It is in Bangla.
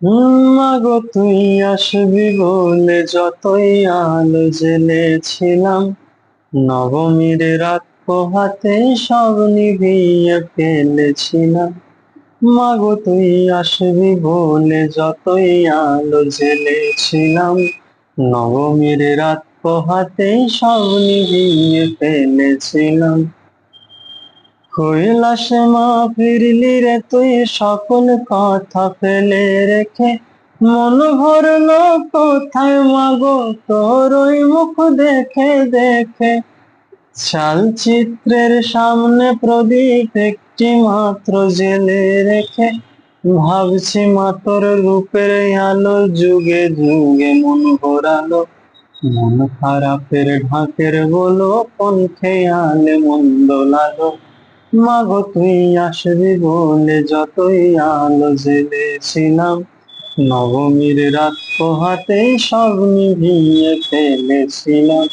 মাগো তুই আসবি বলে যতই আলো জ্বেলেছিলাম, নবমীর রাত পোহাতে সব নিভিয়ে ফেলেছিলাম। মাগো তুই আসবি বলে যতই আলো জ্বেলেছিলাম, নবমীর রাত পোহাতে সব নিভিয়ে ফেলেছিলাম। কৈলাসে মা ফিরলি রে তুই সকল কথা ফেলে রেখে, মন ভরলো কোথায় মাগো তোর ওই মুখ দেখে দেখে। চালচিত্রের সামনে প্রদীপ একটি মাত্র জেলে রেখে, ভাবছি মা তোর রূপের আলো যুগে যুগে মন ভরালো। মন খারাপের ঢাকের বলো কোন খেয়ালে মন দোলালো। মাগো তুই আসবি বলে যতই আলো জ্বেলেছিলাম, নবমীর রাত পোহাতে সব নিভিয়ে ফেলেছিলাম।